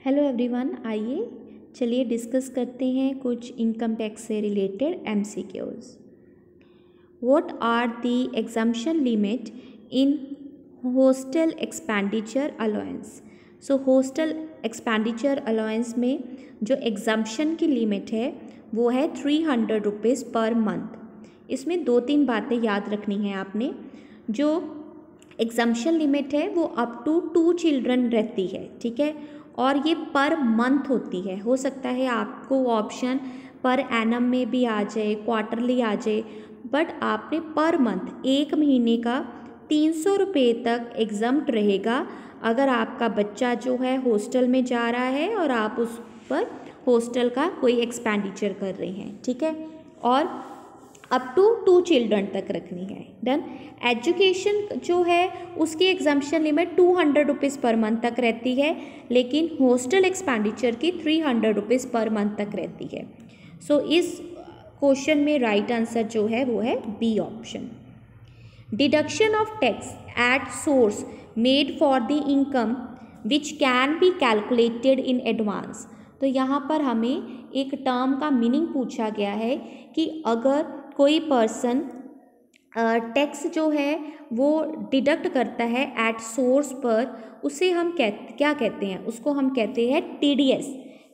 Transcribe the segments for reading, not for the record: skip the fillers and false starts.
Hello everyone, आइए चलिए discuss करते हैं कुछ इनकम टैक्स से related MCQs. What are the exemption limit in hostel expenditure allowance. So hostel expenditure allowance में जो एग्जम्पशन की लिमिट है वो है 300 रुपीज़ पर मंथ। इसमें दो तीन बातें याद रखनी है आपने। जो एग्जम्पशन लिमिट है वो अप टू 2 चिल्ड्रन रहती है, ठीक है, और ये पर मंथ होती है। हो सकता है आपको ऑप्शन पर एनम में भी आ जाए, क्वार्टरली आ जाए, बट आपने पर मंथ एक महीने का 300 रुपये तक एग्जम्प्ट रहेगा अगर आपका बच्चा जो है हॉस्टल में जा रहा है और आप उस पर हॉस्टल का कोई एक्सपेंडिचर कर रहे हैं, ठीक है, और अप टू 2 चिल्ड्रन तक रखनी है। डन। एजुकेशन जो है उसकी exemption limit 200 rupees per month तक रहती है, लेकिन हॉस्टल एक्सपेंडिचर की 300 रुपीज़ पर मंथ तक रहती है। सो इस क्वेश्चन में राइट आंसर जो है वो है B option. Deduction of tax at source made for the income which can be calculated in advance. तो यहाँ पर हमें एक टर्म का मीनिंग पूछा गया है कि अगर कोई पर्सन टैक्स जो है वो डिडक्ट करता है एट सोर्स पर, उसे हम क्या कहते हैं, उसको हम कहते हैं टीडीएस।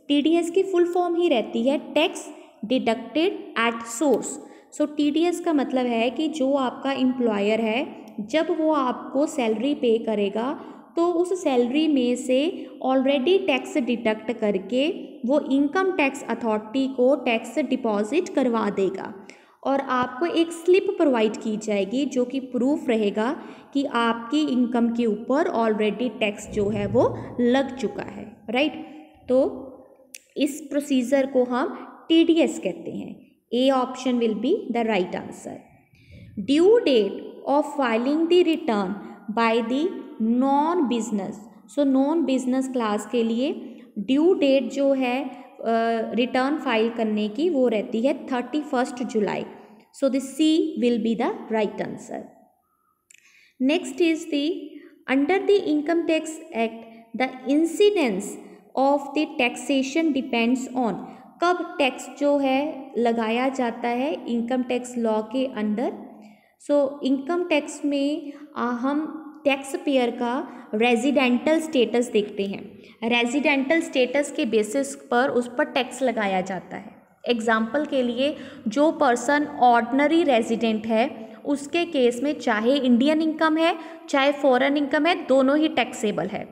टीडीएस की फुल फॉर्म ही रहती है tax deducted at source. So TDS का मतलब है कि जो आपका एम्प्लॉयर है जब वो आपको सैलरी पे करेगा तो उस सैलरी में से ऑलरेडी टैक्स डिडक्ट करके वो इनकम टैक्स अथॉरिटी को टैक्स डिपॉजिट करवा देगा और आपको एक स्लिप प्रोवाइड की जाएगी जो कि प्रूफ रहेगा कि आपकी इनकम के ऊपर ऑलरेडी टैक्स जो है वो लग चुका है, राइट। तो इस प्रोसीजर को हम टीडीएस कहते हैं। A option will be the right answer. Due date of filing the return by the non business. So non business class के लिए ड्यू डेट जो है रिटर्न फाइल करने की वो रहती है 31 जुलाई। So the C will be the right answer. Next is the under the income tax act the incidence of the taxation depends on. कब टैक्स जो है लगाया जाता है इनकम टैक्स लॉ के अंडर। सो इनकम टैक्स में हम tax payer का रेजिडेंटल स्टेटस देखते हैं। रेजिडेंटल स्टेटस के बेसिस पर उस पर टैक्स लगाया जाता है। एग्जाम्पल के लिए जो पर्सन ऑर्डिनरी रेजिडेंट है उसके केस में चाहे इंडियन इनकम है चाहे फॉरेन इनकम है, दोनों ही टैक्सेबल है।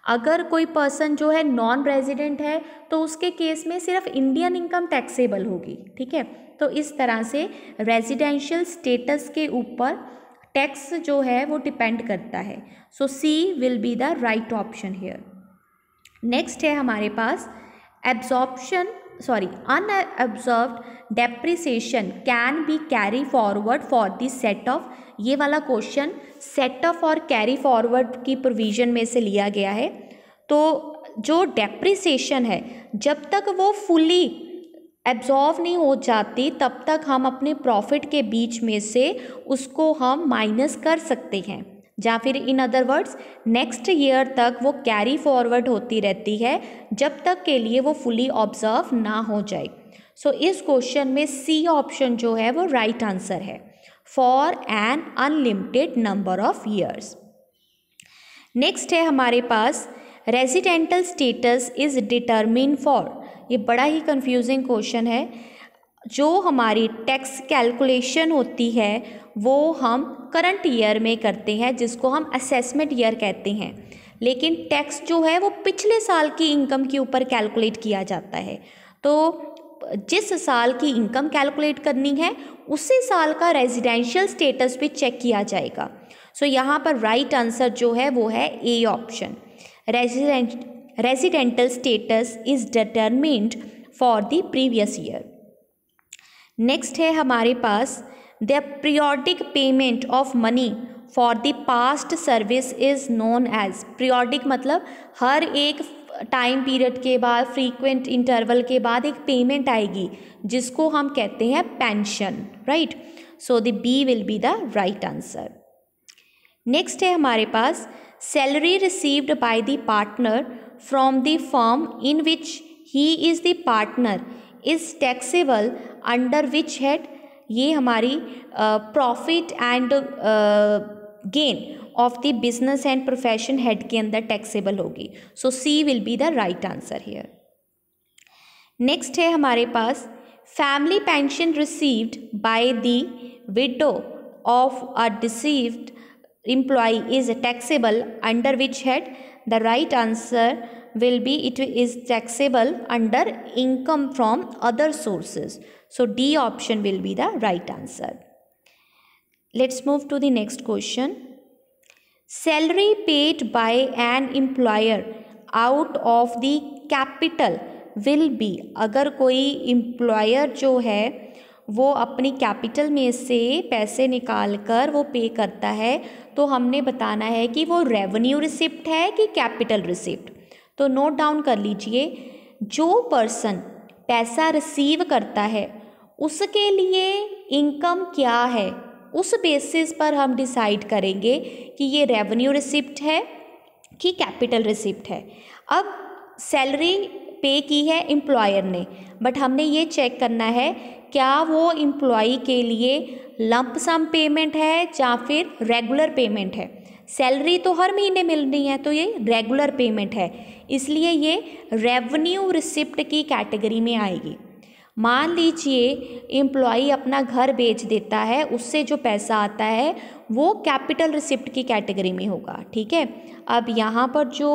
अगर कोई पर्सन जो है नॉन रेजिडेंट है तो उसके केस में सिर्फ इंडियन इनकम टैक्सेबल होगी, ठीक है। तो इस तरह से रेजिडेंशियल स्टेटस के ऊपर टैक्स जो है वो डिपेंड करता है। So C will be the right option here. Next है हमारे पास unabsorbed depreciation can be carry forward for the set off. ये वाला क्वेश्चन सेट ऑफ और कैरी फॉरवर्ड की प्रोविजन में से लिया गया है। तो जो डेप्रिसिएशन है जब तक वो फुली एब्जॉर्व नहीं हो जाती तब तक हम अपने प्रॉफिट के बीच में से उसको हम माइनस कर सकते हैं, या फिर in other words next year तक वो कैरी फॉरवर्ड होती रहती है जब तक के लिए वो फुली ऑब्जर्व ना हो जाए। सो इस क्वेश्चन में सी ऑप्शन जो है वो राइट आंसर है, for an unlimited number of years. Next है हमारे पास residential status is determine for. ये बड़ा ही कंफ्यूजिंग क्वेश्चन है। जो हमारी टैक्स कैलकुलेशन होती है वो हम करंट ईयर में करते हैं जिसको हम असेसमेंट ईयर कहते हैं, लेकिन टैक्स जो है वो पिछले साल की इनकम के ऊपर कैलकुलेट किया जाता है। तो जिस साल की इनकम कैलकुलेट करनी है उसी साल का रेजिडेंशियल स्टेटस भी चेक किया जाएगा। सो यहाँ पर राइट आंसर जो है वो है A option. Residential status is determined for the previous year. Next है हमारे पास the periodic payment of money for the past service is known as. Periodic मतलब हर एक टाइम पीरियड के बाद फ्रीक्वेंट इंटरवल के बाद एक पेमेंट आएगी जिसको हम कहते हैं pension, right. So the B will be the right answer. Next है हमारे पास salary received by the partner from the firm in which he is the partner is taxable under which head? ये हमारी profit and gain of the business and profession head के अंदर taxable होगी. So C will be the right answer here. Next है हमारे पास family pension received by the widow of a deceased employee is taxable under which head? The right answer will be it is taxable under income from other sources. So D option will be the right answer. Let's move to the next question. Salary paid by an employer out of the capital will be, अगर कोई employer जो है वो अपनी capital में से पैसे निकाल कर वो पे करता है, तो हमने बताना है कि वो रेवेन्यू रिसिप्ट है कि कैपिटल रिसिप्ट. तो नोट डाउन कर लीजिए, जो पर्सन पैसा रिसीव करता है उसके लिए इनकम क्या है, उस बेसिस पर हम डिसाइड करेंगे कि ये रेवेन्यू रिसिप्ट है कि कैपिटल रिसिप्ट है. अब सैलरी पे की है एम्प्लॉयर ने, बट हमने ये चेक करना है क्या वो एम्प्लॉई के लिए लंप सम पेमेंट है या फिर रेगुलर पेमेंट है. सैलरी तो हर महीने मिलनी है, तो ये रेगुलर पेमेंट है, इसलिए ये रेवेन्यू रिसिप्ट की कैटेगरी में आएगी. मान लीजिए एम्प्लॉई अपना घर बेच देता है, उससे जो पैसा आता है वो कैपिटल रिसिप्ट की कैटेगरी में होगा. ठीक है, अब यहाँ पर जो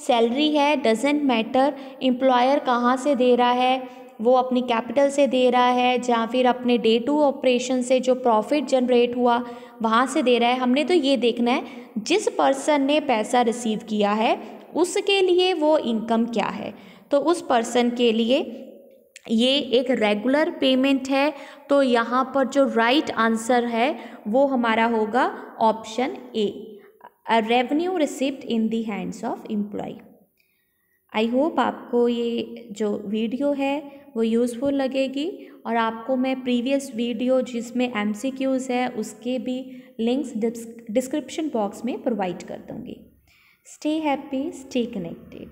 सैलरी है डजेंट मैटर एम्प्लॉयर कहाँ से दे रहा है, वो अपनी कैपिटल से दे रहा है या फिर अपने डे टू ऑपरेशन से जो प्रॉफिट जनरेट हुआ वहाँ से दे रहा है. हमने तो ये देखना है जिस पर्सन ने पैसा रिसीव किया है उसके लिए वो इनकम क्या है. तो उस पर्सन के लिए ये एक रेगुलर पेमेंट है, तो यहाँ पर जो राइट आंसर है वो हमारा होगा option A, a revenue receipt in the hands of employ. I hope आपको ये जो वीडियो है वो यूज़फुल लगेगी, और आपको मैं प्रीवियस वीडियो जिसमें MCQs है उसके भी लिंक्स डिस्क्रिप्शन बॉक्स में प्रोवाइड कर दूँगी. Stay happy, stay connected.